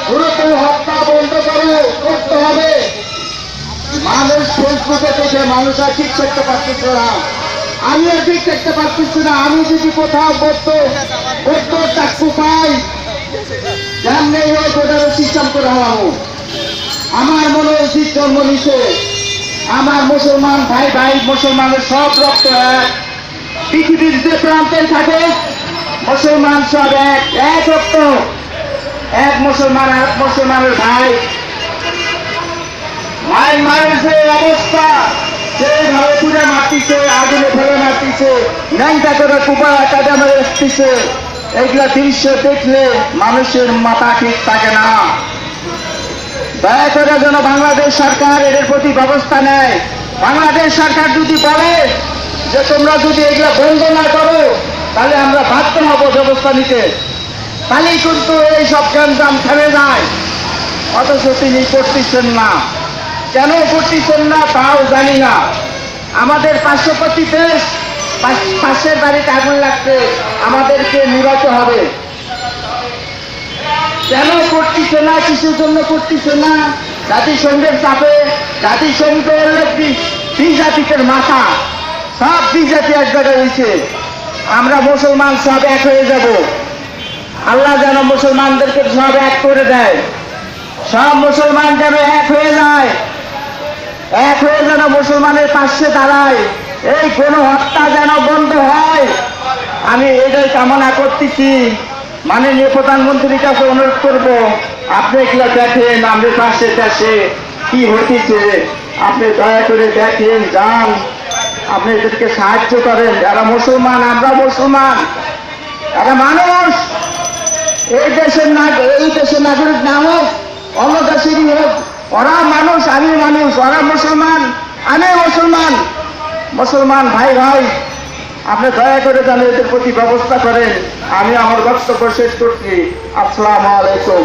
দ্রুত হত্যা বন্ধ করতে হবে। মানুষ ফেসবুকে দেখে মানুষ আর ঠিক থাকতে পারতেছে না, আমিও ঠিক থাকতে পারতেছি না। আমি যদি কোথাও বদ্ধ চাকু পাই, জানলে ওই কোটারও সিস্টেম করে হওয়াবো। আমার মনে উচিত জন্ম নিছে, আমার মুসলমান ভাই ভাই মুসলমানের সব রক্ত এক। পৃথিবীর যে প্রান্তে থাকে মুসলমান সব এক রক্ত, এক মুসলমান এক মুসলমানের ভাই। মায়ের যে অবস্থা, যেভাবে পুজো মারতিছে, আগুনে ফেলে মারতিছে, ন্যাংটা করে কুপা কাজা মেরে এসতেছে, এইগুলা দৃশ্য দেখলে মানুষের মাথা ঠিক থাকে না। দয়া করে যেন বাংলাদেশ সরকার এদের প্রতি ব্যবস্থা নেয়। বাংলাদেশ সরকার যদি বলে যে তোমরা যদি এগুলো বন্ধ না করো, তাহলে আমরা বাধ্য হব ব্যবস্থা নিতে, তাহলেই কিন্তু এই সব গ্যাঞ্জাম থেমে যায়। অথচ তিনি করতেছেন না। কেন করতেছেন না তাও জানি না। আমাদের পার্শ্ববর্তী দেশ, পাশের বাড়িতে আগুন লাগছে, আমাদেরকে নিবাতে হবে। কেন করতেছে না, কিসের জন্য করতেছে না? জাতিসংঘের চাপে। জাতিসংঘ বিজাতিকের মাথা, সব বিজাতি এক জায়গায় হয়েছে। আমরা মুসলমান সব এক হয়ে যাব। আল্লাহ যেন মুসলমানদেরকে সব এক করে দেয়, সব মুসলমান যেন এক হয়ে যায়, এক হয়ে যেন মুসলমানের পাশে দাঁড়ায়, এই কোন হত্যা যেন বন্ধ হয়। আমি এটাই কামনা করতেছি। মাননীয় প্রধানমন্ত্রীর কাছে অনুরোধ করব, আপনি এগুলো দেখেন আমাদের পাশে দেশে কি হতেছে, আপনি দয়া করে দেখেন, যান, আপনি এদেরকে সাহায্য করেন। এরা মুসলমান, আমরা মুসলমান, এরা মানুষ। এই দেশের নাগরিক না হোক, অন্য দেশেরই হোক, ওরা মানুষ, আমি মানুষ, ওরা মুসলমান, আমি মুসলমান। মুসলমান ভাই ভাই, আপনি দয়া করে যেন এদের প্রতি ব্যবস্থা করেন। আমি আমার বক্তব্য শেষ করছি। আসসালামু আলাইকুম।